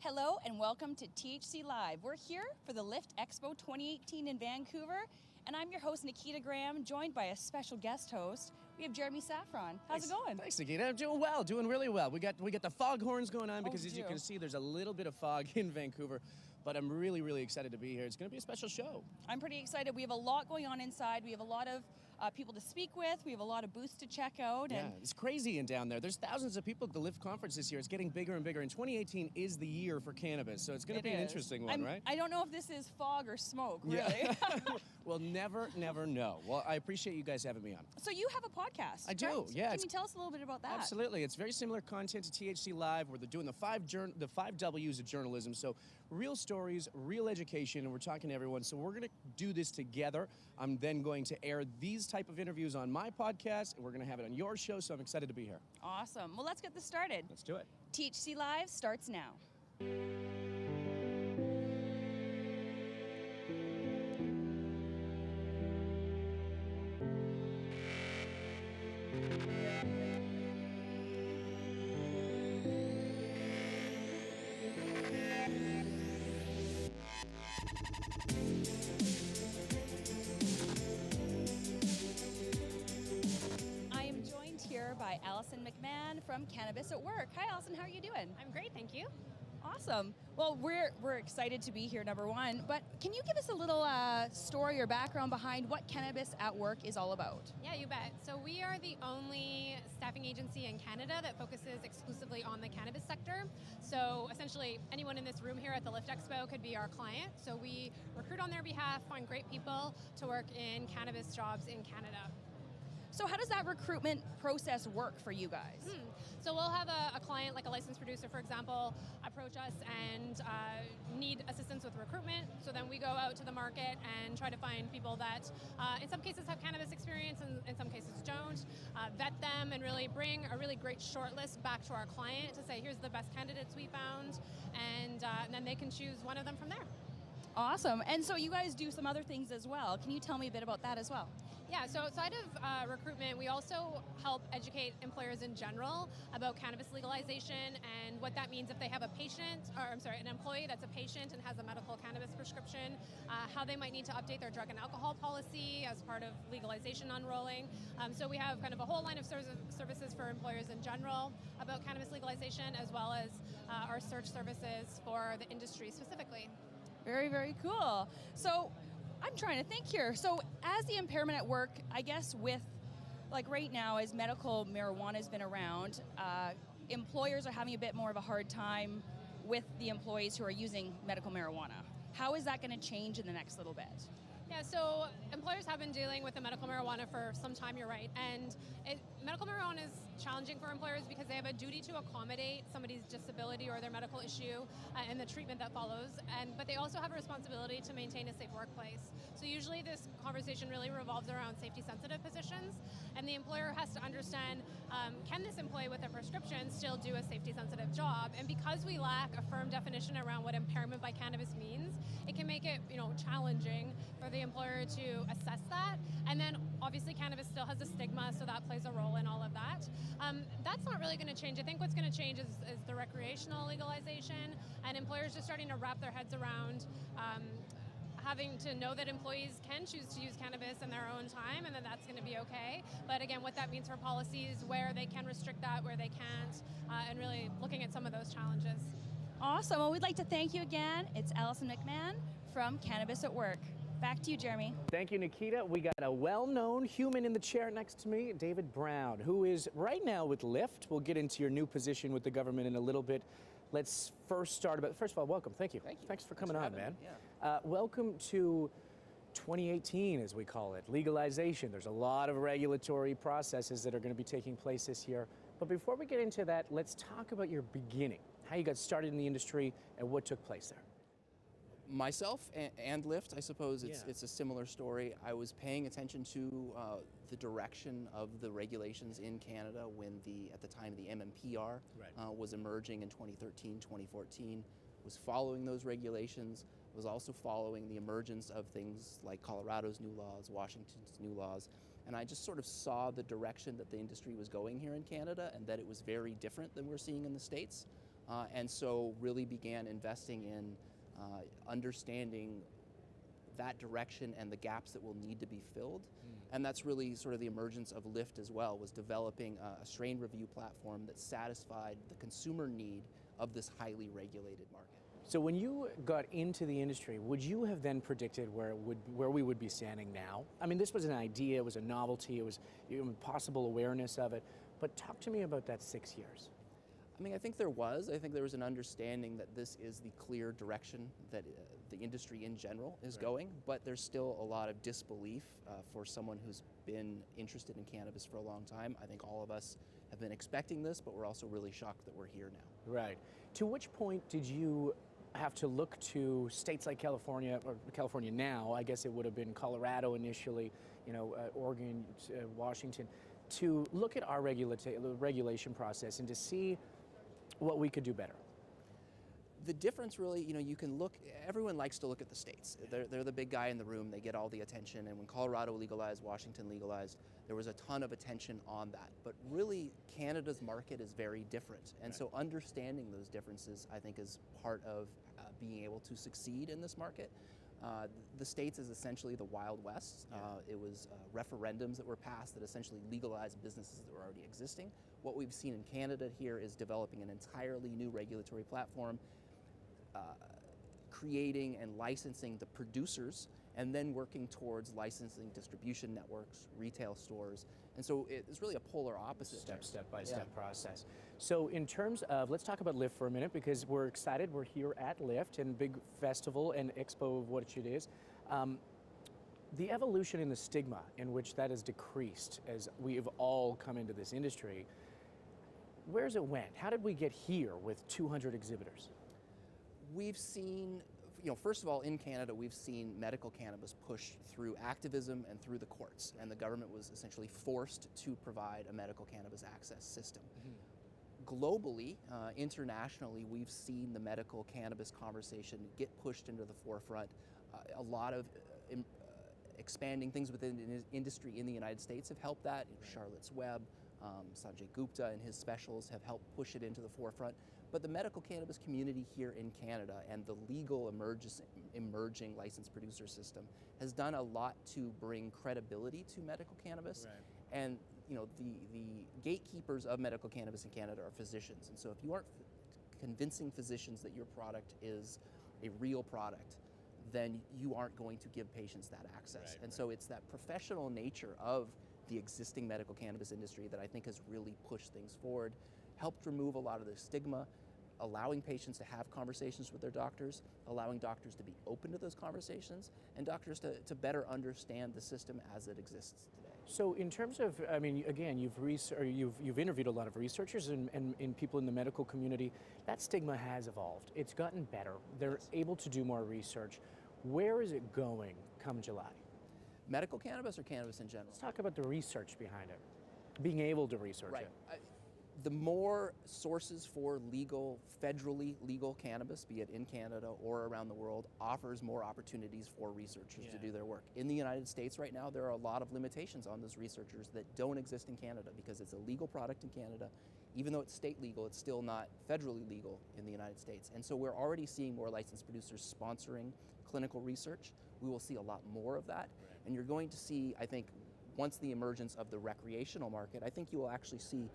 Hello and welcome to THC Live. We're here for the Lift Expo 2018 in Vancouver, and I'm your host, Nikita Graham, joined by a special guest host. We have Jeremy Szafron. How's it going? Thanks, Nikita. I'm doing well, doing really well. We got the foghorns going on because as you can see, there's a little bit of fog in Vancouver, but I'm really excited to be here. It's going to be a special show. I'm pretty excited. We have a lot going on inside. We have a lot of people to speak with. We have a lot of booths to check out. Yeah, it's crazy in down there. There's thousands of people at the Lift conference this year. It's getting bigger and bigger, and 2018 is the year for cannabis, so it's going to be an interesting one, right? I don't know if this is fog or smoke, really. Yeah. We'll never know. Well, I appreciate you guys having me on. So you have a podcast, I do, correct? yeah. Can you tell us a little bit about that? Absolutely. It's very similar content to THC Live, where they're doing the five W's of journalism. So real stories, real education, and we're talking to everyone. So we're going to do this together. I'm then going to air these type of interviews on my podcast, and we're going to have it on your show, so I'm excited to be here. Awesome. Well, let's get this started. Let's do it. THC Live starts now. By Allison McMahon from Cannabis at Work. Hi, Allison. How are you doing? I'm great, thank you. Awesome. Well, we're excited to be here, number one. But can you give us a little story or background behind what Cannabis at Work is all about? Yeah, you bet. So we are the only staffing agency in Canada that focuses exclusively on the cannabis sector. So essentially, anyone in this room here at the Lift Expo could be our client. So we recruit on their behalf, find great people to work in cannabis jobs in Canada. So how does that recruitment process work for you guys? So we'll have a client, like a licensed producer, for example, approach us and need assistance with recruitment. So then we go out to the market and try to find people that in some cases have cannabis experience and in some cases don't, vet them and really bring a really great shortlist back to our client to say, here's the best candidates we found, and then they can choose one of them from there. Awesome. And so you guys do some other things as well. Can you tell me a bit about that as well? Yeah, so outside of recruitment, we also help educate employers in general about cannabis legalization and what that means if they have an employee that's a patient and has a medical cannabis prescription, how they might need to update their drug and alcohol policy as part of legalization unrolling. So we have kind of a whole line of services for employers in general about cannabis legalization, as well as our search services for the industry specifically. Very cool. So I'm trying to think here. So as the impairment at work, I guess with, like right now, as medical marijuana has been around, employers are having a bit more of a hard time with the employees who are using medical marijuana. How is that going to change in the next little bit? Yeah, so employers have been dealing with the medical marijuana for some time, you're right. And medical marijuana is challenging for employers because they have a duty to accommodate somebody's disability or their medical issue and the treatment that follows. But they also have a responsibility to maintain a safe workplace. So usually this conversation really revolves around safety-sensitive positions. And the employer has to understand, can this employee with a prescription still do a safety-sensitive job? And because we lack a firm definition around what impairment by cannabis means, it can make it challenging for the employer to assess that. And then obviously cannabis still has a stigma, so that plays a role in all of that. That's not really going to change. I think what's going to change is the recreational legalization, and employers just starting to wrap their heads around having to know that employees can choose to use cannabis in their own time, and then that's going to be okay. But again, what that means for policies, where they can restrict that, where they can't, and really looking at some of those challenges. Awesome. Well, we'd like to thank you again. It's Allison McMahon from Cannabis at Work. Back to you, Jeremy. Thank you, Nikita. We got a well-known human in the chair next to me, David Brown, who is right now with Lift. We'll get into your new position with the government in a little bit. Let's first of all, welcome. Thank you. Thanks for coming on, man. Yeah. Welcome to 2018, as we call it, legalization. There's a lot of regulatory processes that are going to be taking place this year. But before we get into that, let's talk about your beginning, how you got started in the industry and what took place there. Myself and Lift, I suppose it's a similar story. I was paying attention to the direction of the regulations in Canada when at the time the MMPR was emerging in 2013, 2014. Was following those regulations, was also following the emergence of things like Colorado's new laws, Washington's new laws, and I just sort of saw the direction that the industry was going here in Canada and that it was very different than we're seeing in the States. and so really began investing in understanding that direction and the gaps that will need to be filled. And that's really sort of the emergence of Lift as well, was developing a strain review platform that satisfied the consumer need of this highly regulated market. So when you got into the industry, would you have then predicted where we would be standing now? I mean, this was an idea, it was a novelty, it was possible awareness of it, but talk to me about that 6 years. I mean, I think there was an understanding that this is the clear direction that the industry in general is going, but there's still a lot of disbelief for someone who's been interested in cannabis for a long time. I think all of us have been expecting this, but we're also really shocked that we're here now. Right. To which point did you have to look to states like California, or California now, I guess it would have been Colorado initially, Oregon, Washington, to look at our regulation process and to see what we could do better? The difference really, you can look, everyone likes to look at the states. They're the big guy in the room, they get all the attention, and when Colorado legalized, Washington legalized, there was a ton of attention on that. But really, Canada's market is very different. And so understanding those differences, I think, is part of being able to succeed in this market. The States is essentially the Wild West. It was referendums that were passed that essentially legalized businesses that were already existing. What we've seen in Canada here is developing an entirely new regulatory platform, creating and licensing the producers, and then working towards licensing distribution networks, retail stores. And so it's really a polar opposite. Step by step process. So in terms of, let's talk about Lift for a minute, because we're excited. We're here at Lift and big festival and expo of what it is. The evolution in the stigma in which that has decreased as we have all come into this industry, where's it went? How did we get here with 200 exhibitors? We've seen, first of all, in Canada, we've seen medical cannabis push through activism and through the courts, and the government was essentially forced to provide a medical cannabis access system. Globally, internationally, we've seen the medical cannabis conversation get pushed into the forefront. A lot of expanding things within the industry in the United States have helped that. Charlotte's Web, Sanjay Gupta and his specials have helped push it into the forefront. But the medical cannabis community here in Canada and the legal emerging licensed producer system has done a lot to bring credibility to medical cannabis. And the gatekeepers of medical cannabis in Canada are physicians. And so if you aren't convincing physicians that your product is a real product, then you aren't going to give patients that access. So it's that professional nature of the existing medical cannabis industry that I think has really pushed things forward, helped remove a lot of the stigma, allowing patients to have conversations with their doctors, allowing doctors to be open to those conversations, and doctors to better understand the system as it exists today. So in terms of, I mean, again, you've interviewed a lot of researchers and people in the medical community. That stigma has evolved. It's gotten better. They're able to do more research. Where is it going come July? Medical cannabis or cannabis in general? Let's talk about the research behind it, being able to research it. The more sources for federally legal cannabis, be it in Canada or around the world, offers more opportunities for researchers to do their work. In the United States right now, there are a lot of limitations on those researchers that don't exist in Canada because it's a legal product in Canada. Even though it's state legal, it's still not federally legal in the United States. And so we're already seeing more licensed producers sponsoring clinical research. We will see a lot more of that. And you're going to see, I think, once the emergence of the recreational market, I think you will actually see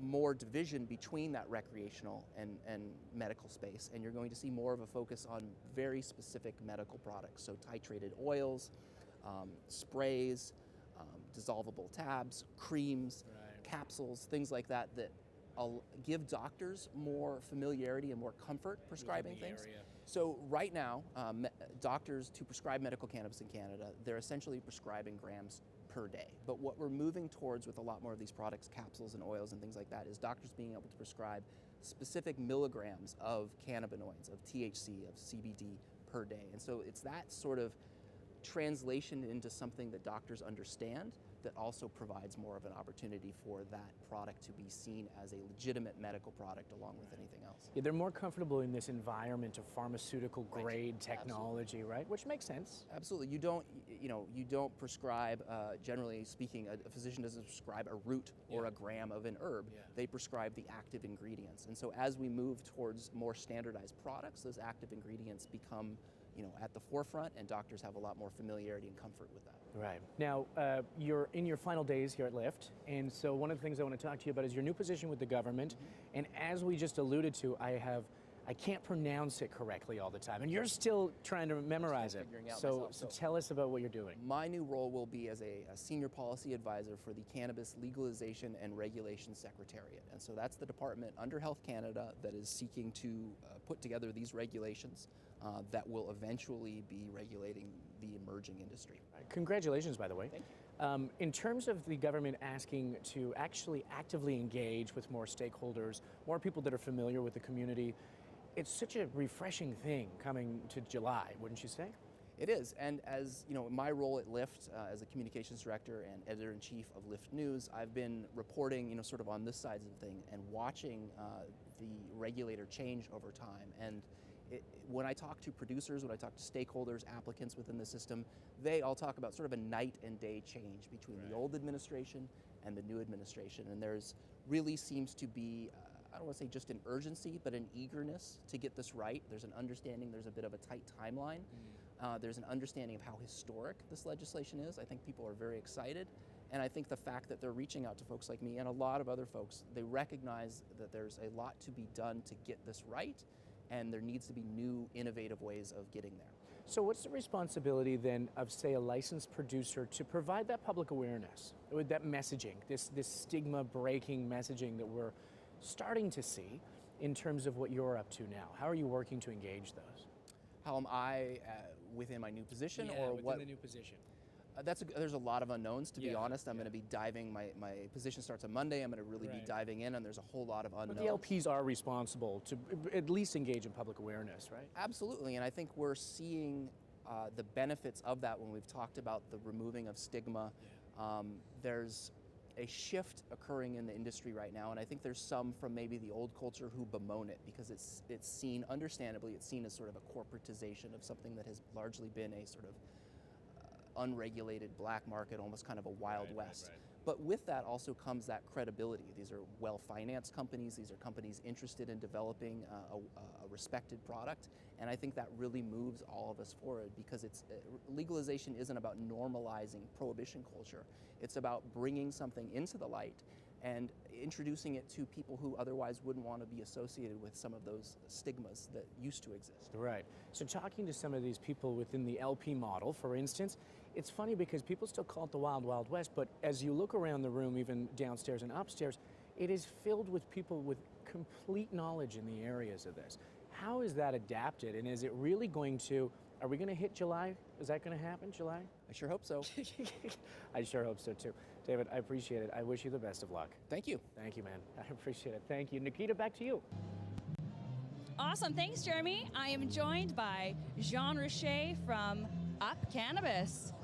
more division between that recreational and medical space, and you're going to see more of a focus on very specific medical products, so titrated oils, sprays, dissolvable tabs, creams, capsules, things like that give doctors more familiarity and more comfort prescribing things. So right now, doctors to prescribe medical cannabis in Canada, they're essentially prescribing grams per day. But what we're moving towards with a lot more of these products, capsules and oils and things like that, is doctors being able to prescribe specific milligrams of cannabinoids, of THC, of CBD per day. And so it's that sort of translation into something that doctors understand that also provides more of an opportunity for that product to be seen as a legitimate medical product along with anything else. Yeah, they're more comfortable in this environment of pharmaceutical grade technology, Absolutely. right? Which makes sense. Absolutely. You don't prescribe, generally speaking, a physician doesn't prescribe a root or a gram of an herb. Yeah. They prescribe the active ingredients. And so as we move towards more standardized products, those active ingredients become at the forefront, and doctors have a lot more familiarity and comfort with that. Right. Now, you're in your final days here at Lift, and so one of the things I want to talk to you about is your new position with the government. And as we just alluded to, I can't pronounce it correctly all the time, and you're still trying to memorize it. Figuring out So myself. So tell us about what you're doing. my new role will be as a senior policy advisor for the Cannabis Legalization and Regulation Secretariat. And so that's the department under Health Canada that is seeking to put together these regulations that will eventually be regulating the emerging industry. Congratulations, by the way. Thank you. In terms of the government asking to actually actively engage with more stakeholders, more people that are familiar with the community, it's such a refreshing thing coming to July, wouldn't you say? It is, and as my role at Lyft as a communications director and editor-in-chief of Lyft News, I've been reporting, sort of on this side of the thing and watching the regulator change over time. And when I talk to producers, when I talk to stakeholders, applicants within the system, they all talk about sort of a night and day change between the old administration and the new administration. And there's really seems to be, I don't want to say just an urgency, but an eagerness to get this right. There's an understanding, there's a bit of a tight timeline. There's an understanding of how historic this legislation is. I think people are very excited. And I think the fact that they're reaching out to folks like me and a lot of other folks, they recognize that there's a lot to be done to get this right, and there needs to be new, innovative ways of getting there. So what's the responsibility then of, say, a licensed producer to provide that public awareness, with that messaging, this stigma-breaking messaging that we're starting to see in terms of what you're up to now? How are you working to engage those? How am I within my new position, or within what? the new position. There's a lot of unknowns, to be honest. I'm yeah. going to be diving, my position starts on Monday, I'm going to really be diving in, and there's a whole lot of unknowns. But the LPs are responsible to at least engage in public awareness, right? Absolutely, and I think we're seeing the benefits of that when we've talked about the removing of stigma. There's a shift occurring in the industry right now, and I think there's some from maybe the old culture who bemoan it because it's seen, understandably, it's seen as sort of a corporatization of something that has largely been a sort of unregulated black market, almost kind of a Wild West. Right. But with that also comes that credibility. These are well-financed companies. These are companies interested in developing a respected product. And I think that really moves all of us forward because legalization isn't about normalizing prohibition culture. It's about bringing something into the light and introducing it to people who otherwise wouldn't want to be associated with some of those stigmas that used to exist. Right. So talking to some of these people within the LP model, for instance, it's funny because people still call it the Wild Wild West, but as you look around the room, even downstairs and upstairs, it is filled with people with complete knowledge in the areas of this. How is that adapted, and is it really going to, are we going to hit July? Is that going to happen, July? I sure hope so. I sure hope so too. David, I appreciate it. I wish you the best of luck. Thank you. Thank you, man. I appreciate it. Thank you. Nikita, back to you. Awesome. Thanks, Jeremy. I am joined by Jean Richet from Up Cannabis.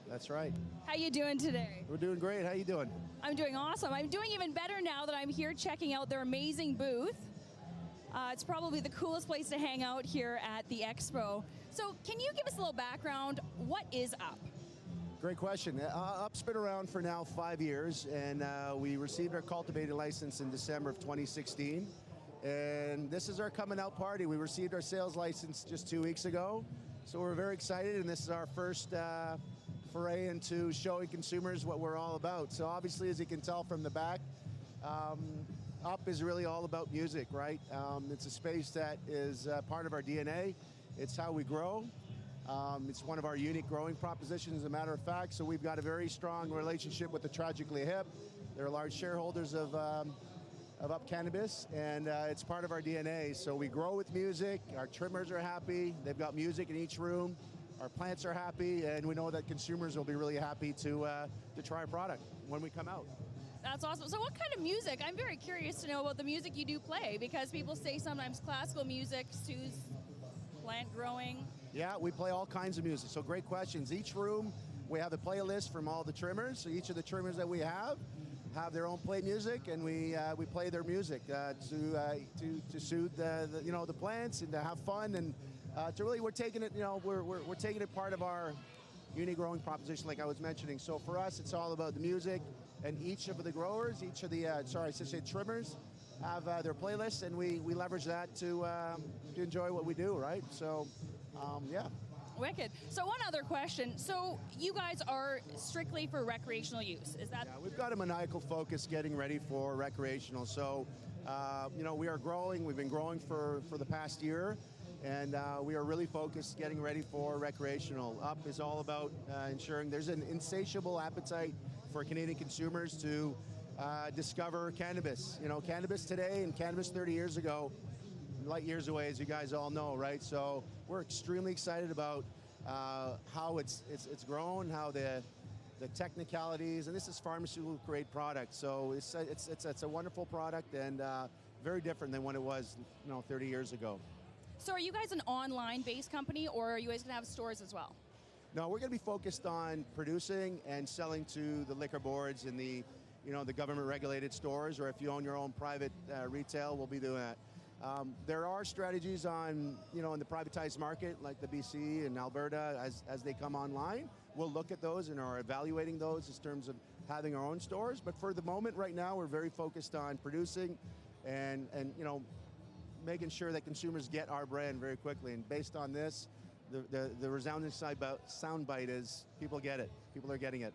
That's right. How you doing today? We're doing great. How you doing? I'm doing awesome. I'm doing even better now that I'm here checking out their amazing booth. It's probably the coolest place to hang out here at the expo. So can you give us a little background? What is Up? Great question. Up's been around for now 5 years, and we received our cultivator license in December of 2016. And this is our coming out party. We received our sales license just 2 weeks ago. So we're very excited, and this is our first foray into showing consumers what we're all about. So obviously, as you can tell from the back, Up is really all about music, right? It's a space that is part of our DNA. It's how we grow. It's one of our unique growing propositions, as a matter of fact. So we've got a very strong relationship with the Tragically Hip. They're large shareholders of Up Cannabis, and it's part of our DNA. So we grow with music. Our trimmers are happy. They've got music in each room. Our plants are happy, and we know that consumers will be really happy to try our product when we come out. That's awesome. So what kind of music? I'm very curious to know about the music you do play, because people say sometimes classical music soothes plant growing. Yeah, we play all kinds of music, so great questions. Each room we have a playlist from all the trimmers. So each of the trimmers that we have their own play music, and we play their music to soothe the plants and to have fun, and to really, we're taking it, we're taking it part of our uni-growing proposition, like I was mentioning. So for us, it's all about the music, and each of the growers, each of the trimmers have their playlists, and we leverage that to enjoy what we do, right? So yeah. Wicked. So one other question. So you guys are strictly for recreational use, is that? Yeah, we've got a maniacal focus getting ready for recreational. So, we are growing. We've been growing for the past year, and we are really focused getting ready for recreational. Up is all about ensuring there's an insatiable appetite for Canadian consumers to discover cannabis. Cannabis today and cannabis 30 years ago, light years away, as you guys all know, right? So we're extremely excited about how it's grown, how the technicalities, and this is pharmaceutical grade product. So it's a wonderful product, and very different than what it was 30 years ago. So are you guys an online-based company, or are you guys going to have stores as well? No, we're going to be focused on producing and selling to the liquor boards and the government regulated stores, or if you own your own private retail, we'll be doing that. There are strategies in the privatized market, like the BC and Alberta, as they come online. We'll look at those and are evaluating those in terms of having our own stores. But for the moment, right now, we're very focused on producing and making sure that consumers get our brand very quickly. And based on this, the resounding soundbite is people get it. People are getting it.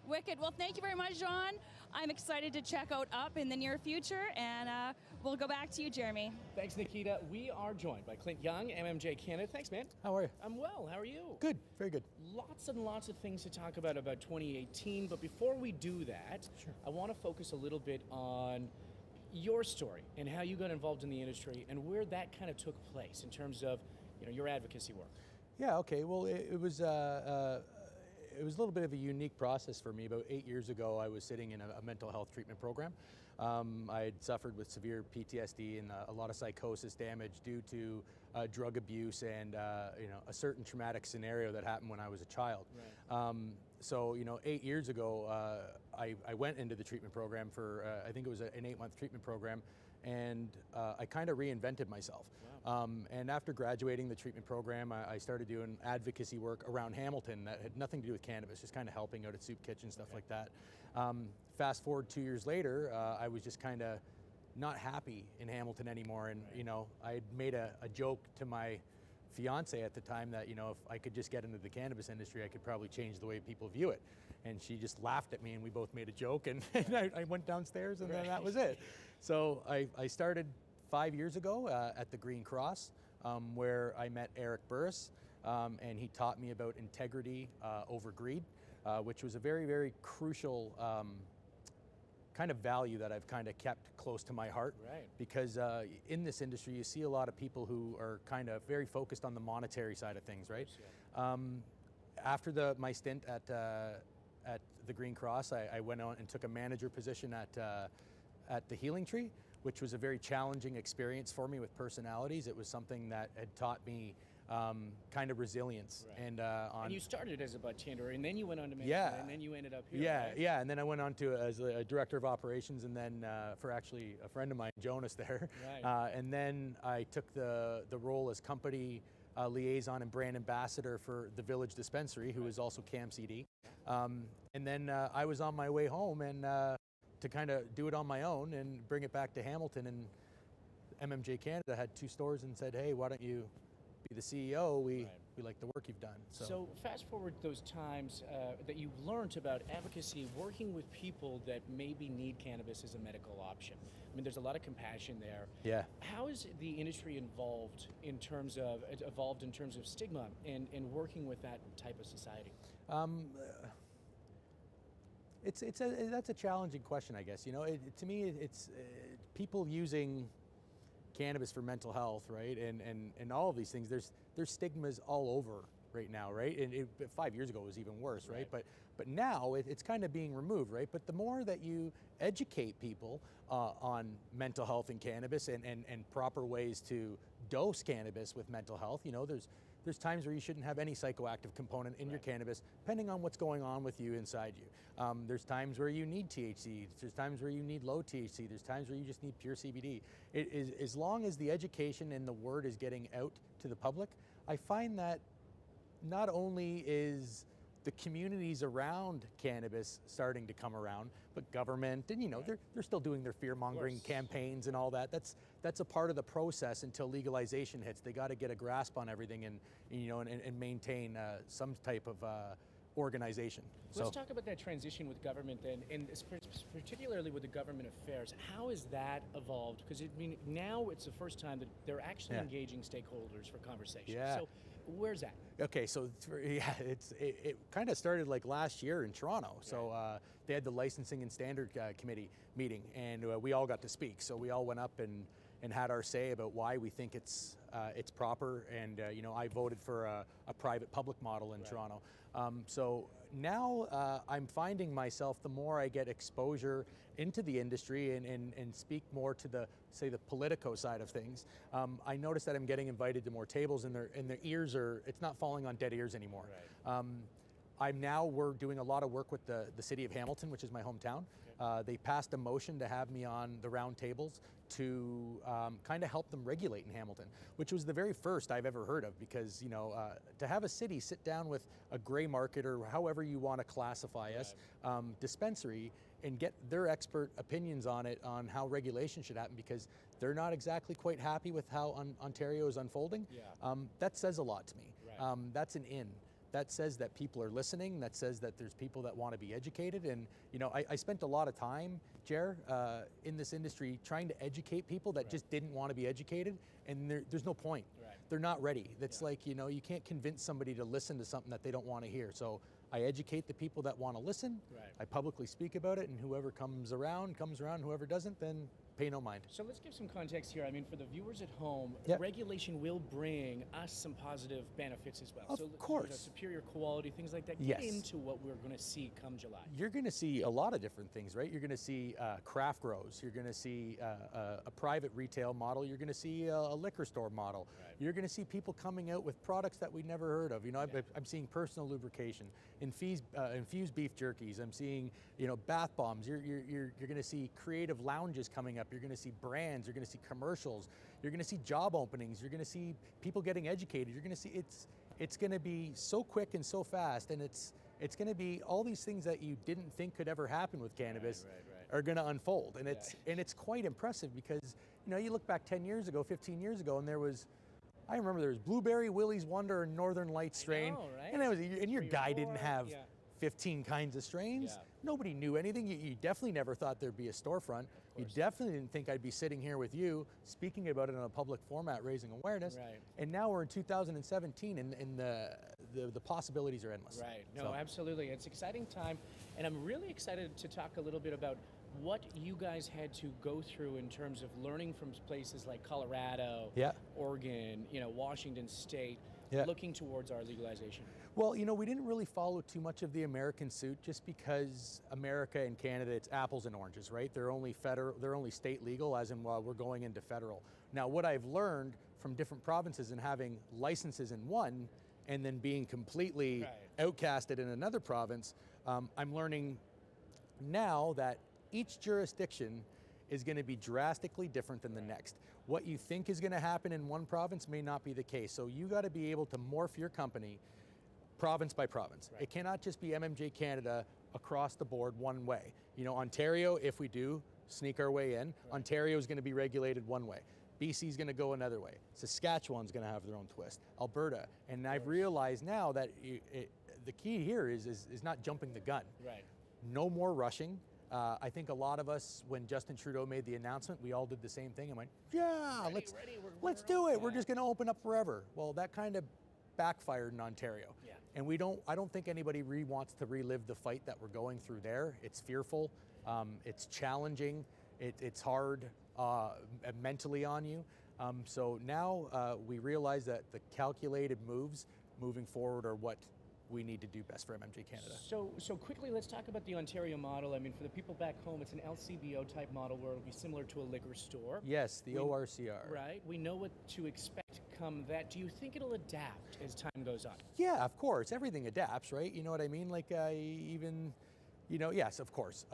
Wicked. Well, thank you very much, John. I'm excited to check out Up in the near future, and we'll go back to you, Jeremy. Thanks, Nikita. We are joined by Clint Young, MMJ Canada. Thanks, man. How are you? I'm well. How are you? Good. Very good. Lots and lots of things to talk about 2018, but before we do that, Sure. I want to focus a little bit on your story and how you got involved in the industry and where that kind of took place in terms of your advocacy work. Yeah. Okay. Well, it was a little bit of a unique process for me. About 8 years ago, I was sitting in a mental health treatment program. I had suffered with severe PTSD and a lot of psychosis damage due to drug abuse and a certain traumatic scenario that happened when I was a child. Right. So 8 years ago, I went into the treatment program for I think it was an 8-month treatment program, and I kind of reinvented myself. Wow. And after graduating the treatment program, I started doing advocacy work around Hamilton that had nothing to do with cannabis, just kind of helping out at soup kitchens, stuff like that. Fast forward 2 years later, I was just kind of not happy in Hamilton anymore, and I had made a joke to my fiance at the time that if I could just get into the cannabis industry, I could probably change the way people view it. And she just laughed at me, and we both made a joke, and I went downstairs, and then that was it. So I started 5 years ago at the Green Cross, where I met Eric Burris, and he taught me about integrity over greed, which was a very, very crucial kind of value that I've kind of kept close to my heart. Right. Because in this industry, you see a lot of people who are kind of very focused on the monetary side of things, right? Yeah. After my stint at the Green Cross, I went on and took a manager position at the Healing Tree, which was a very challenging experience for me with personalities. It was something that had taught me kind of resilience. Right. And you started as a bartender, and then you went on to management, Yeah. and then you ended up here. Yeah, right? yeah, and then I went on to as a director of operations, and then for actually a friend of mine, Jonas, there. Right. And then I took the role as company liaison and brand ambassador for the Village Dispensary, who is also CAMCD. And then I was on my way home and to kind of do it on my own and bring it back to Hamilton. And MMJ Canada had 2 stores and said, hey, why don't you be the CEO? We like the work you've done. So fast forward those times that you learned about advocacy, working with people that maybe need cannabis as a medical option. I mean, there's a lot of compassion there. Yeah. How is the industry evolved in terms of stigma and working with that type of society? That's a challenging question, I guess. To me, it's people using cannabis for mental health, right? And all of these things. There's stigmas all over right now, right? And 5 years ago it was even worse, right? But now it's kind of being removed, right? But the more that you educate people on mental health and cannabis and proper ways to dose cannabis with mental health, There's times where you shouldn't have any psychoactive component in your cannabis, depending on what's going on with you inside you. There's times where you need THC. There's times where you need low THC. There's times where you just need pure CBD. It is, as long as the education and the word is getting out to the public, I find that not only is the communities around cannabis starting to come around, but government, and they're still doing their fear-mongering campaigns and all that. That's a part of the process until legalization hits. They got to get a grasp on everything and maintain some type of organization. Let's talk about that transition with government then, and particularly with the government affairs. How has that evolved? Because now it's the first time that they're actually engaging stakeholders for conversation. Yeah. So where's that? Okay, so it kind of started like last year in Toronto. So they had the licensing and standard committee meeting, and we all got to speak. So we all went up and had our say about why we think it's proper. And I voted for a private-public model in Toronto. So now I'm finding myself, the more I get exposure into the industry and speak more to the politico side of things, I notice that I'm getting invited to more tables, and their ears it's not falling on dead ears anymore. Right. We're doing a lot of work with the city of Hamilton, which is my hometown. They passed a motion to have me on the round tables to kind of help them regulate in Hamilton, which was the very first I've ever heard of, because to have a city sit down with a gray market, or however you want to classify us, dispensary, and get their expert opinions on it, on how regulation should happen, because they're not exactly quite happy with how Ontario is unfolding. That says a lot to me. Right. That's an in. That says that people are listening. That says that there's people that want to be educated. And I spent a lot of time, Jer, in this industry trying to educate people that just didn't want to be educated, and there's no point. Right. They're not ready. That's like, you can't convince somebody to listen to something that they don't want to hear. So I educate the people that want to listen. Right. I publicly speak about it, and whoever comes around. Whoever doesn't, then pay no mind. So let's give some context here. I mean, for the viewers at home, regulation will bring us some positive benefits as well. Of course. Superior quality, things like that. Get into what we're going to see come July. You're going to see a lot of different things, right? You're going to see craft grows. You're going to see a private retail model. You're going to see a liquor store model. Right. You're going to see people coming out with products that we never heard of. I'm seeing personal lubrication, infused beef jerkies. I'm seeing, bath bombs. You're going to see creative lounges coming up. You're going to see brands. You're going to see commercials. You're going to see job openings. You're going to see people getting educated. You're going to see it's going to be so quick and so fast, and it's going to be all these things that you didn't think could ever happen with cannabis are going to unfold, and it's quite impressive, because you look back 10 years ago, 15 years ago, and I remember there was Blueberry, Willie's Wonder, and Northern Light strain, and your guy didn't have 15 kinds of strains. Yeah. Nobody knew anything. You definitely never thought there'd be a storefront. You definitely didn't think I'd be sitting here with you speaking about it in a public format, raising awareness. Right. And now we're in 2017, and the possibilities are endless. Right. No, absolutely. It's an exciting time, and I'm really excited to talk a little bit about what you guys had to go through in terms of learning from places like Colorado, Oregon, Washington State, looking towards our legalization. Well, we didn't really follow too much of the American suit, just because America and Canada, it's apples and oranges, right? They're only state legal, as in we're going into federal. Now, what I've learned from different provinces and having licenses in one, and then being completely outcasted in another province, I'm learning now that each jurisdiction is going to be drastically different than the next. What you think is going to happen in one province may not be the case. So you got to be able to morph your company province by province. Right. It cannot just be MMJ Canada across the board one way. Ontario, if we do sneak our way in, Ontario is going to be regulated one way. BC is going to go another way. Saskatchewan's going to have their own twist. Alberta. And I've realized now that the key here is not jumping the gun. Right. No more rushing. I think a lot of us, when Justin Trudeau made the announcement, we all did the same thing and went, let's do it. We're just going to open up forever. Well, that kind of backfired in Ontario. Yeah. And I don't think anybody really wants to relive the fight that we're going through there. It's fearful, it's challenging, it's hard mentally on you. So now we realize that the calculated moves moving forward are what we need to do best for MMJ Canada. So quickly, let's talk about the Ontario model. I mean, for the people back home, it's an LCBO type model where it'll be similar to a liquor store. Yes, the ORCR. Right. We know what to expect become that. Do you think it'll adapt as time goes on? Yeah, of course. Everything adapts, right? You know what I mean? Like even, yes, of course.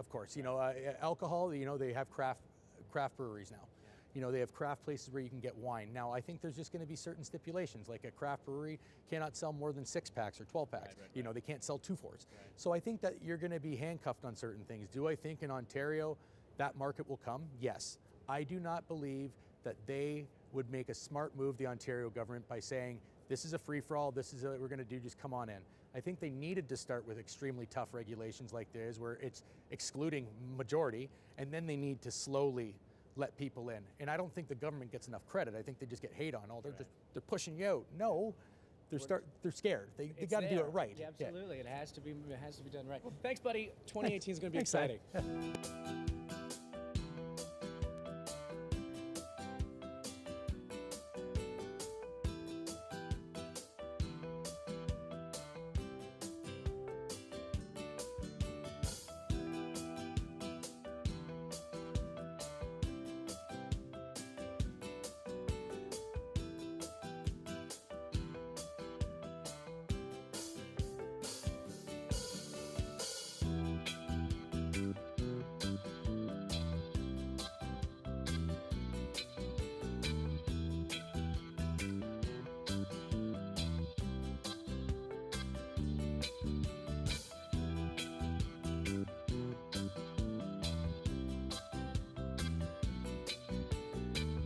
Alcohol. They have craft breweries now. They have craft places where you can get wine. Now, I think there's just going to be certain stipulations, like a craft brewery cannot sell more than 6-packs or 12-packs. Right. They can't sell 2-4s. Right. So I think that you're going to be handcuffed on certain things. Do I think in Ontario that market will come? Yes. I do not believe that they would make a smart move, the Ontario government, by saying, this is a free-for-all, this is what we're going to do, just come on in. I think they needed to start with extremely tough regulations like this, where it's excluding majority, and then they need to slowly let people in. And I don't think the government gets enough credit. I think they just get hate on. They're pushing you out. No, they're scared. They got to do it right. Yeah, absolutely. Yeah. It has to be done right. Well, thanks, buddy. 2018 is going to be exciting.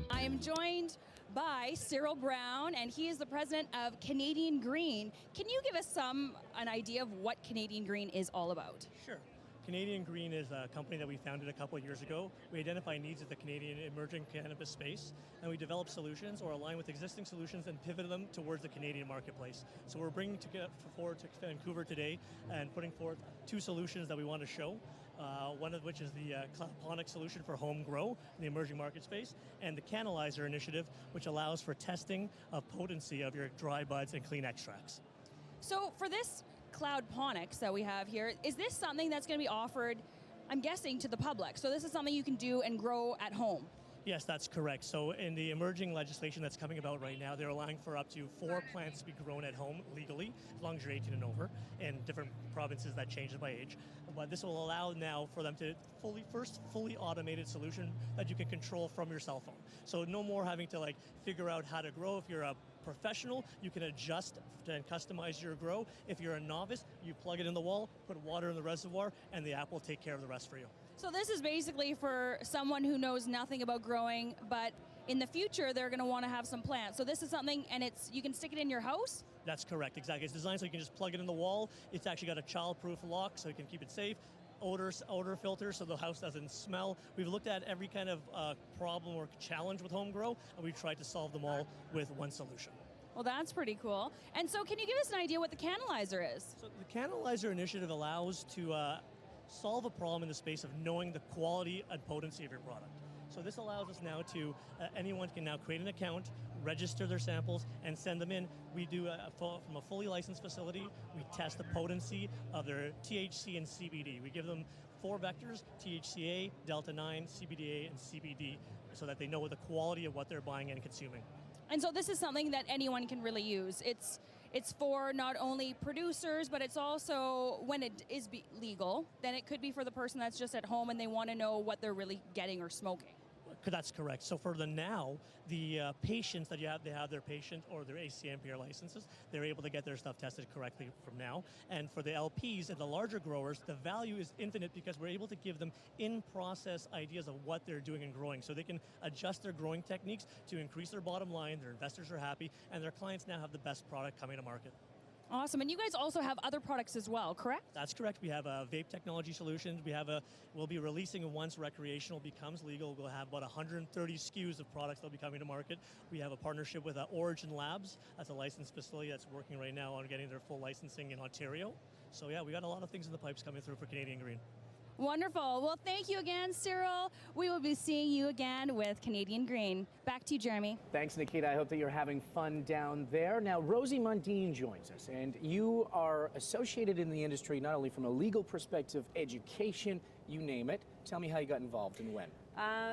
I am joined by Cyril Brown, and he is the president of Canadian Green. Can you give us an idea of what Canadian Green is all about? Sure. Canadian Green is a company that we founded a couple of years ago. We identify needs of the Canadian emerging cannabis space, and we develop solutions or align with existing solutions and pivot them towards the Canadian marketplace. So we're bringing forward to Vancouver today and putting forth 2 solutions that we want to show. One of which is the cloudponic solution for home grow in the emerging market space, and the Cannalyzer initiative, which allows for testing of potency of your dry buds and clean extracts. So for this cloudponics that we have here, is this something that's going to be offered, I'm guessing, to the public? So this is something you can do and grow at home? Yes, that's correct. So in the emerging legislation that's coming about right now, they're allowing for up to 4 plants to be grown at home legally, as long as you're 18 and over. In different provinces, that changes by age. But this will allow now for them to fully automated solution that you can control from your cell phone. So no more having to figure out how to grow. If you're a professional, you can adjust and customize your grow. If you're a novice, you plug it in the wall, put water in the reservoir, and the app will take care of the rest for you. So this is basically for someone who knows nothing about growing, but in the future they're going to want to have some plants. So this is something, and you can stick it in your house? That's correct, exactly. It's designed so you can just plug it in the wall. It's actually got a child-proof lock so you can keep it safe. Odor filter so the house doesn't smell. We've looked at every kind of problem or challenge with home grow, and we've tried to solve them all with one solution. Well, that's pretty cool. And so can you give us an idea what the Cannalyzer is? So the Cannalyzer initiative allows to solve a problem in the space of knowing the quality and potency of your product. So this allows us now to, anyone can now create an account, register their samples, and send them in. We do, from a fully licensed facility, we test the potency of their THC and CBD. We give them 4 vectors, THCA, Delta-9, CBDA, and CBD, so that they know the quality of what they're buying and consuming. And so this is something that anyone can really use. It's for not only producers, but it's also, when it is legal, then it could be for the person that's just at home and they want to know what they're really getting or smoking. That's correct. So for the patients that they have their patient or their ACMPR licenses, they're able to get their stuff tested correctly from now. And for the LPs and the larger growers, the value is infinite because we're able to give them in-process ideas of what they're doing and growing. So they can adjust their growing techniques to increase their bottom line, their investors are happy, and their clients now have the best product coming to market. Awesome. And you guys also have other products as well, correct? That's correct. We have vape technology solutions. We'll be releasing, once recreational becomes legal, we'll have about 130 SKUs of products that'll be coming to market. We have a partnership with Origin Labs. That's a licensed facility that's working right now on getting their full licensing in Ontario. So yeah, we got a lot of things in the pipes coming through for Canadian Green. Wonderful. Well, thank you again, Cyril. We will be seeing you again with Canadian Green. Back to you, Jeremy. Thanks, Nikita. I hope that you're having fun down there. Now, Rosie Mundine joins us, and you are associated in the industry not only from a legal perspective, education, you name it. Tell me how you got involved and when.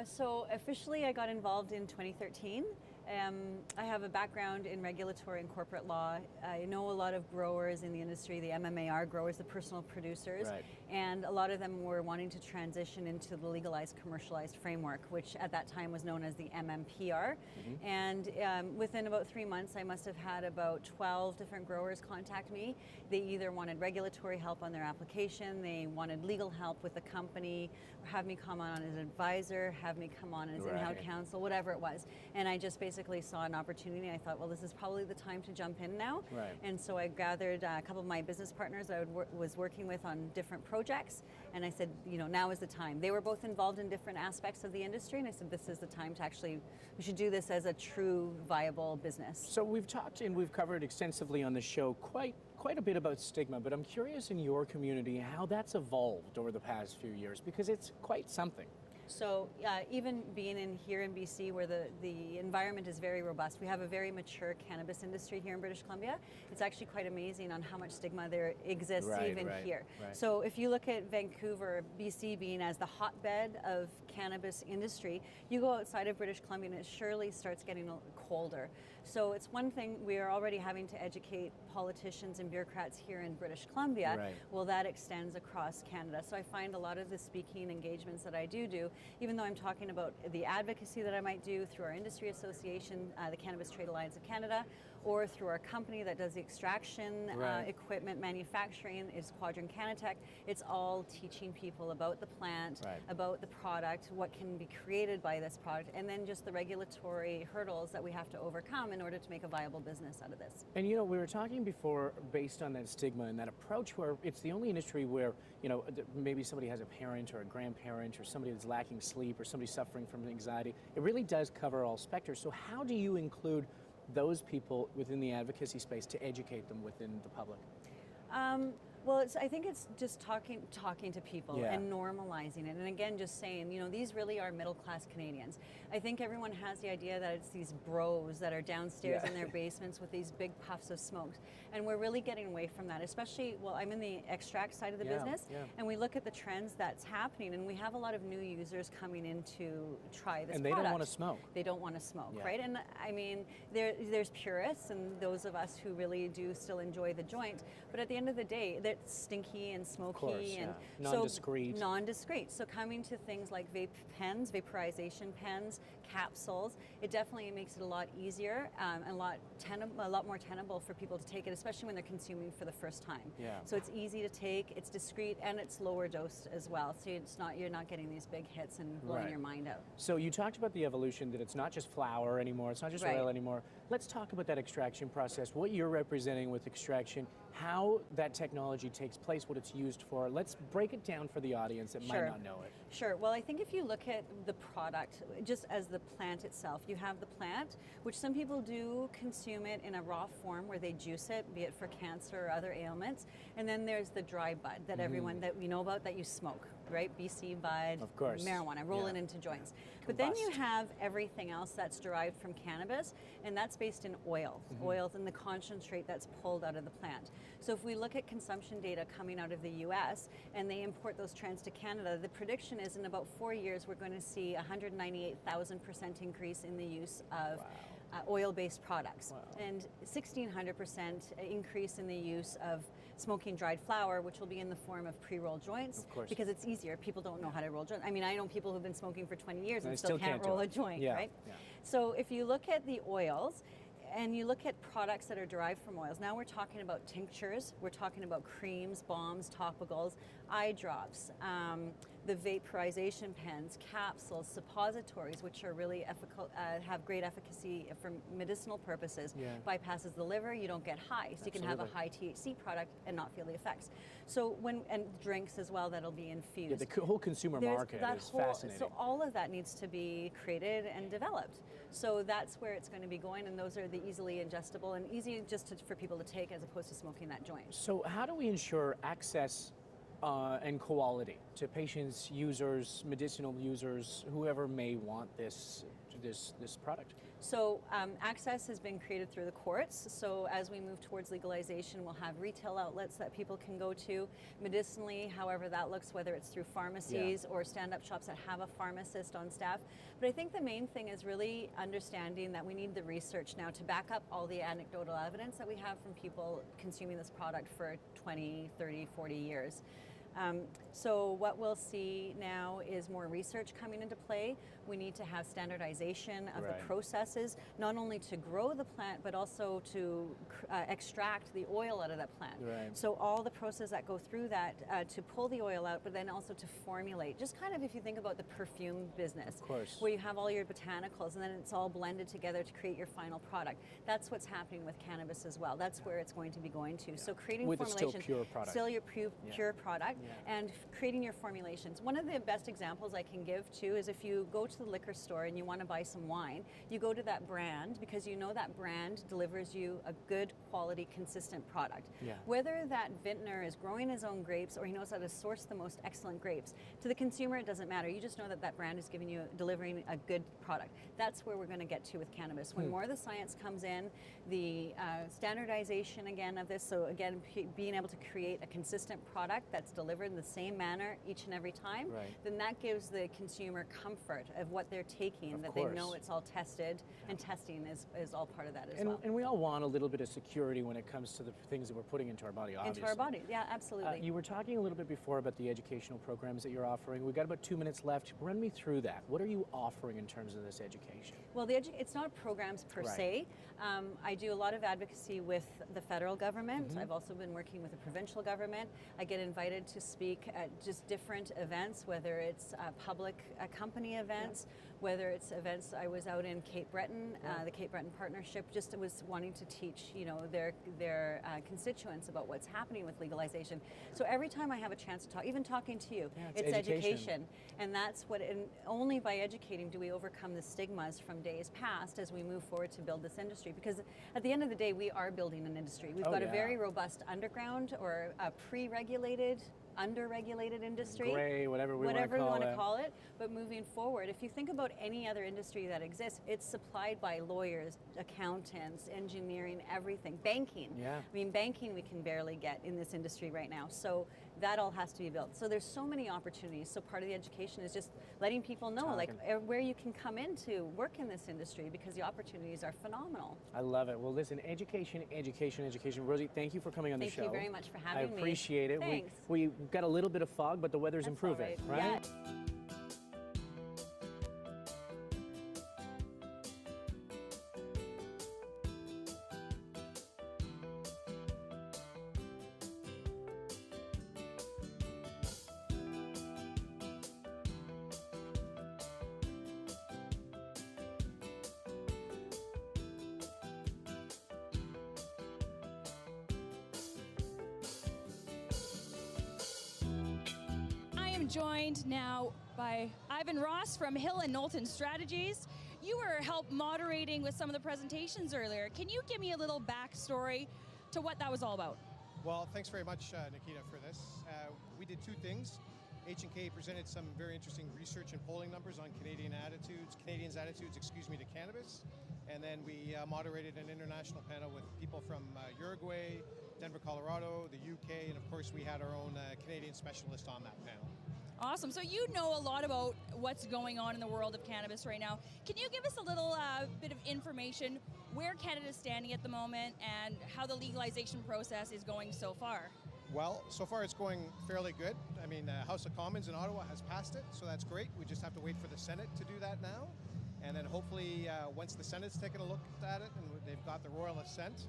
So officially I got involved in 2013. I have a background in regulatory and corporate law. I know a lot of growers in the industry, the MMAR growers, the personal producers, Right. and a lot of them were wanting to transition into the legalized commercialized framework, which at that time was known as the MMPR. And within about 3 months, I must have had about 12 different growers contact me. They either wanted regulatory help on their application, they wanted legal help with the company, have me come on as an advisor, have me come on as in-house counsel, whatever it was. And I just basically saw an opportunity. I thought, well, this is probably the time to jump in now. Right. And so I gathered a couple of my business partners that I was working with on different projects, and I said, you know, now is the time. They were both involved in different aspects of the industry, and I said, this is the time to actually, we should do this as a true viable business. So we've talked and we've covered extensively on the show quite a bit about stigma, but I'm curious in your community how that's evolved over the past few years, because it's quite something. So even being in here in BC, where the environment is very robust, we have a very mature cannabis industry here in British Columbia. It's actually quite amazing on how much stigma there exists even here. Right. So if you look at Vancouver, BC being as the hotbed of cannabis industry, you go outside of British Columbia and it surely starts getting colder. So it's one thing, we are already having to educate politicians and bureaucrats here in British Columbia. Right. Well, that extends across Canada. So I find a lot of the speaking engagements that I do, even though I'm talking about the advocacy that I might do through our industry association, the Cannabis Trade Alliance of Canada, or through our company that does the extraction equipment manufacturing, is Quadron Cannatech. It's all teaching people about the plant, about the product, what can be created by this product, and then just the regulatory hurdles that we have to overcome in order to make a viable business out of this. And you know, we were talking before based on that stigma and that approach where it's the only industry where, you know, maybe somebody has a parent or a grandparent or somebody that's lacking sleep or somebody suffering from anxiety. It really does cover all specters. So how do you include those people within the advocacy space to educate them within the public? Well, I think it's just talking to people and normalizing it. And again, just saying, you know, these really are middle-class Canadians. I think everyone has the idea that it's these bros that are downstairs in their basements with these big puffs of smoke. And we're really getting away from that, especially, well, I'm in the extract side of the business, and we look at the trends that's happening, and we have a lot of new users coming in to try this And they product. don't want to smoke. They don't want to smoke, right? And I mean, there's purists and those of us who really do still enjoy the joint, but at the end of the day, that's stinky and smoky, of course, and non-discreet. So non-discreet. So coming to things like vape pens, vaporization pens, capsules, it definitely makes it a lot easier and a lot more tenable for people to take it, especially when they're consuming for the first time. So it's easy to take, it's discreet, and it's lower dosed as well. So you're not getting these big hits and blowing your mind out. So you talked about the evolution, that it's not just flower anymore, it's not just oil anymore. Let's talk about that extraction process, what you're representing with extraction, how that technology takes place, what it's used for. Let's break it down for the audience that might not know it. Sure. Well, I think if you look at the product, just as the plant itself, you have the plant, which some people do consume it in a raw form where they juice it, be it for cancer or other ailments. And then there's the dry bud that everyone that we know about that you smoke, right? BC bud, of course, marijuana, roll it into joints. But then you have everything else that's derived from cannabis, and that's based in oils, oils and the concentrate that's pulled out of the plant. So if we look at consumption data coming out of the US and they import those trends to Canada, the prediction is in about 4 years we're going to see 198,000% increase in the use of oil-based products, and 1,600% increase in the use of smoking dried flower, which will be in the form of pre-rolled joints, because it's easier. People don't know how to roll joints. I mean, I know people who've been smoking for 20 years and still can't roll a joint, right? So if you look at the oils, and you look at products that are derived from oils, now we're talking about tinctures, we're talking about creams, balms, topicals, eye drops, the vaporization pens, capsules, suppositories, which are really have great efficacy for medicinal purposes. Bypasses the liver, you don't get high, so you can have a high THC product and not feel the effects. So and drinks as well that'll be infused. The whole consumer market is fascinating. So all of that needs to be created and developed. So that's where it's going to be going, and those are the easily ingestible and easy for people to take as opposed to smoking that joint. So how do we ensure access and quality to patients, users, medicinal users, whoever may want this product? So access has been created through the courts. So as we move towards legalization, we'll have retail outlets that people can go to. Medicinally, however that looks, whether it's through pharmacies or stand-up shops that have a pharmacist on staff. But I think the main thing is really understanding that we need the research now to back up all the anecdotal evidence that we have from people consuming this product for 20, 30, 40 years. So what we'll see now is more research coming into play. We need to have standardization of the processes, not only to grow the plant, but also to extract the oil out of that plant. So all the processes that go through that to pull the oil out, but then also to formulate. Just kind of if you think about the perfume business, where you have all your botanicals and then it's all blended together to create your final product. That's what's happening with cannabis as well. That's where it's going to be going to. So creating formulations, still pure product. Still your pure product. And creating your formulations. One of the best examples I can give too is if you go to the liquor store and you want to buy some wine, you go to that brand because you know that brand delivers you a good quality, consistent product. Whether that vintner is growing his own grapes or he knows how to source the most excellent grapes, to the consumer it doesn't matter. You just know that that brand is delivering a good product. That's where we're going to get to with cannabis. When more of the science comes in, the standardization again of this, so again being able to create a consistent product that's delivered in the same manner each and every time, then that gives the consumer comfort of what they're taking, that they know it's all tested, and testing is all part of that as well. And we all want a little bit of security when it comes to the things that we're putting into our body, obviously. Into our body, yeah, absolutely. You were talking a little bit before about the educational programs that you're offering. We've got about 2 minutes left. Run me through that. What are you offering in terms of this education? Well, it's not programs per se. I do a lot of advocacy with the federal government. I've also been working with the provincial government. I get invited to speak at just different events, whether it's public company events, whether it's events. I was out in Cape Breton, the Cape Breton Partnership, just was wanting to teach, their constituents about what's happening with legalization. So every time I have a chance to talk, even talking to you, it's education. And that's what, and only by educating do we overcome the stigmas from days past as we move forward to build this industry. Because at the end of the day, we are building an industry. We've got a very robust underground or a pre-regulated, under-regulated industry, gray, whatever we want to call it. But moving forward, if you think about any other industry that exists, it's supplied by lawyers, accountants, engineering, everything, banking. I mean, banking we can barely get in this industry right now. So that all has to be built. So there's so many opportunities. So part of the education is just letting people know like where you can come in to work in this industry, because the opportunities are phenomenal. I love it. Well, listen, education, education, education. Rosie, thank you for coming on the show. Thank you very much for having me. I appreciate it. Thanks. We got a little bit of fog, but the weather's improving, right? Yeah. Joined now by Ivan Ross from Hill+Knowlton Strategies. You were help moderating with some of the presentations earlier. Can you give me a little backstory to what that was all about? Well, thanks very much, Nikita, for this. We did two things. H&K presented some very interesting research and polling numbers on Canadians' attitudes, to cannabis. And then we moderated an international panel with people from Uruguay, Denver, Colorado, the UK, and of course we had our own Canadian specialist on that panel. Awesome. So you know a lot about what's going on in the world of cannabis right now. Can you give us a little bit of information where Canada's standing at the moment and how the legalization process is going so far? Well, so far it's going fairly good. I mean, House of Commons in Ottawa has passed it, so that's great. We just have to wait for the Senate to do that now. And then hopefully once the Senate's taken a look at it and they've got the royal assent,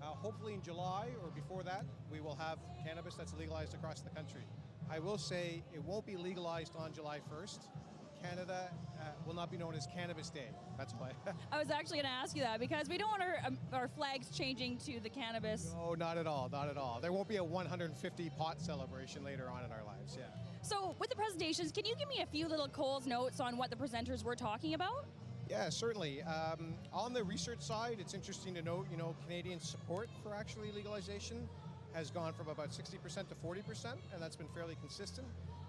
hopefully in July or before that, we will have cannabis that's legalized across the country. I will say it won't be legalized on July 1st. Canada will not be known as Cannabis Day. That's why. I was actually going to ask you that because we don't want our flags changing to the cannabis. No, not at all, not at all. There won't be a 150 pot celebration later on in our lives, yeah. So with the presentations, can you give me a few little Coles notes on what the presenters were talking about? Yeah, certainly. On the research side, it's interesting to note, Canadian support for actually legalization has gone from about 60% to 40%, and that's been fairly consistent.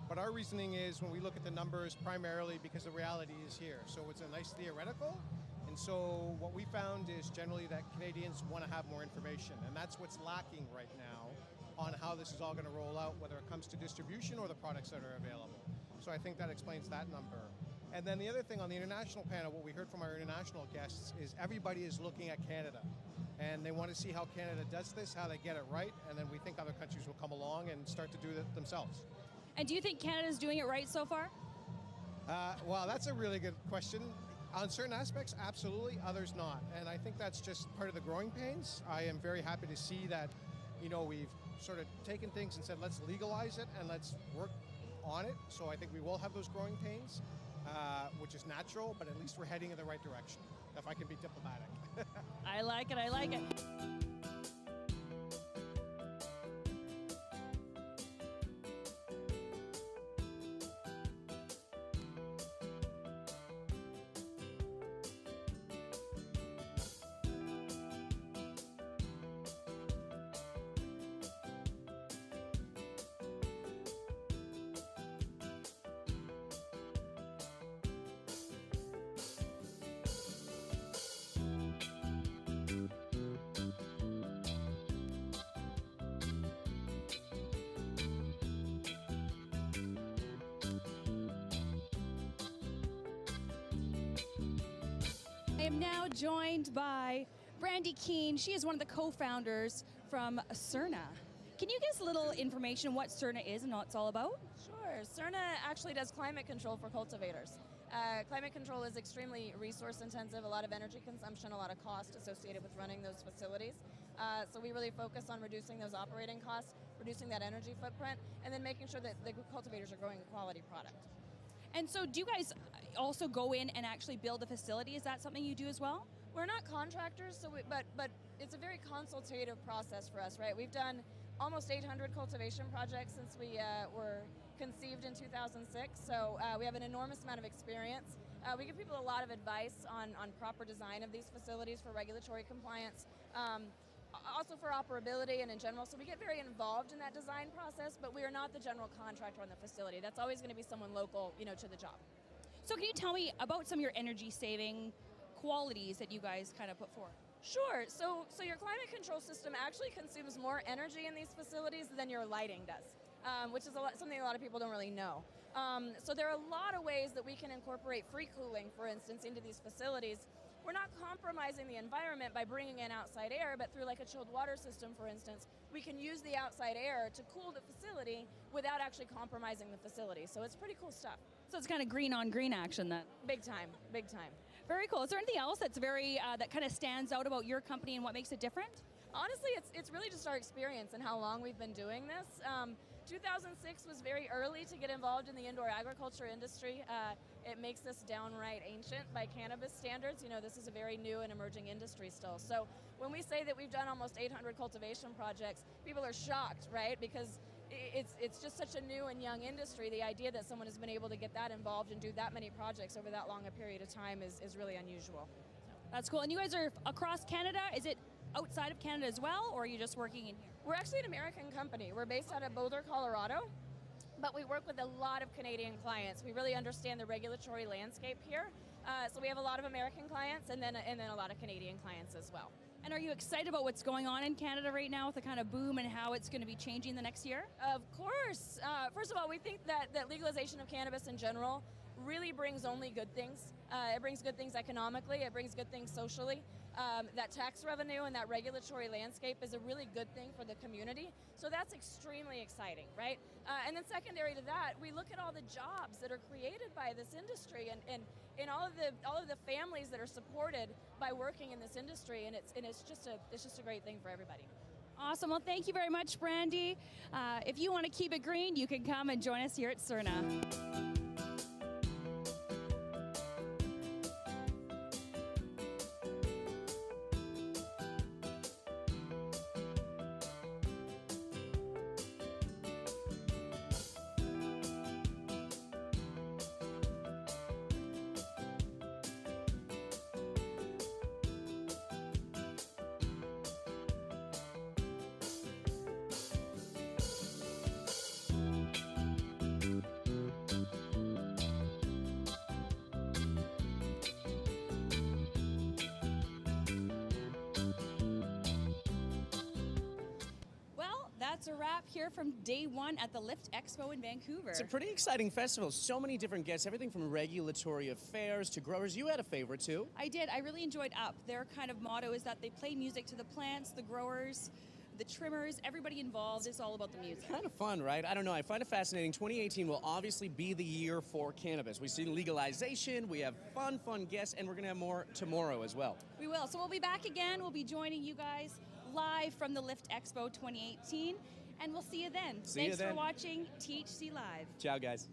But our reasoning is when we look at the numbers primarily because the reality is here. So it's a nice theoretical in And so what we found is generally that Canadians want to have more information, and that's what's lacking right now on how this is all going to roll out, whether it comes to distribution or the products that are available. So I think that explains that number. And then the other thing on the international panel, what we heard from our international guests is everybody is looking at Canada, and they want to see how Canada does this, how they get it right, and then we think other countries will come along and start to do it themselves. And do you think Canada's doing it right so far? Well, that's a really good question. On certain aspects, absolutely, others not. And I think that's just part of the growing pains. I am very happy to see that, we've sort of taken things and said, let's legalize it and let's work on it. So I think we will have those growing pains, which is natural, but at least we're heading in the right direction, if I can be diplomatic. I like it, I like it. I am now joined by Brandy Keene. She is one of the co-founders from Surna. Can you give us a little information what Surna is and what it's all about? Sure. Surna actually does climate control for cultivators. Climate control is extremely resource intensive, a lot of energy consumption, a lot of cost associated with running those facilities. So we really focus on reducing those operating costs, reducing that energy footprint, and then making sure that the cultivators are growing a quality product. And so do you guys also go in and actually build a facility? Is that something you do as well? We're not contractors, so but it's a very consultative process for us, right? We've done almost 800 cultivation projects since we were conceived in 2006, so we have an enormous amount of experience. We give people a lot of advice on proper design of these facilities for regulatory compliance, also for operability and in general, so we get very involved in that design process, but we are not the general contractor on the facility. That's always going to be someone local, to the job. So can you tell me about some of your energy saving qualities that you guys kind of put forward? Sure. So your climate control system actually consumes more energy in these facilities than your lighting does, which is something a lot of people don't really know. So there are a lot of ways that we can incorporate free cooling, for instance, into these facilities. We're not compromising the environment by bringing in outside air, but through like a chilled water system, for instance, we can use the outside air to cool the facility without actually compromising the facility. So it's pretty cool stuff. So it's kind of green on green action then. Big time, big time. Very cool. Is there anything else that's very that kind of stands out about your company and what makes it different? Honestly, it's really just our experience and how long we've been doing this. 2006 was very early to get involved in the indoor agriculture industry. It makes us downright ancient by cannabis standards. This is a very new and emerging industry still. So when we say that we've done almost 800 cultivation projects, people are shocked, right? Because it's just such a new and young industry. The idea that someone has been able to get that involved and do that many projects over that long a period of time is really unusual. That's cool. And you guys are across Canada. Is it outside of Canada as well, or are you just working in here? We're actually an American company. We're based out of Boulder, Colorado, but we work with a lot of Canadian clients. We really understand the regulatory landscape here. So we have a lot of American clients and then a lot of Canadian clients as well. And are you excited about what's going on in Canada right now with the kind of boom and how it's going to be changing the next year? Of course. First of all, we think that legalization of cannabis in general really brings only good things. It brings good things economically, it brings good things socially. That tax revenue and that regulatory landscape is a really good thing for the community. So that's extremely exciting, right? And then secondary to that, we look at all the jobs that are created by this industry and all of the families that are supported by working in this industry, and it's just a great thing for everybody. Awesome. Well, thank you very much, Brandy. If you want to keep it green, you can come and join us here at Surna. that's a wrap here from day one at the Lift Expo in Vancouver. It's a pretty exciting festival. So many different guests, everything from regulatory affairs to growers. You had a favorite too. I did. I really enjoyed Up. Their kind of motto is that they play music to the plants, the growers, the trimmers, everybody involved. It's all about the music. Kind of fun, right? I don't know. I find it fascinating. 2018 will obviously be the year for cannabis. We've seen legalization. We have fun guests, and we're going to have more tomorrow as well. We will. So we'll be back again. We'll be joining you guys live from the Lift Expo 2018, and we'll see you then. Thanks for watching THC Live. Ciao, guys.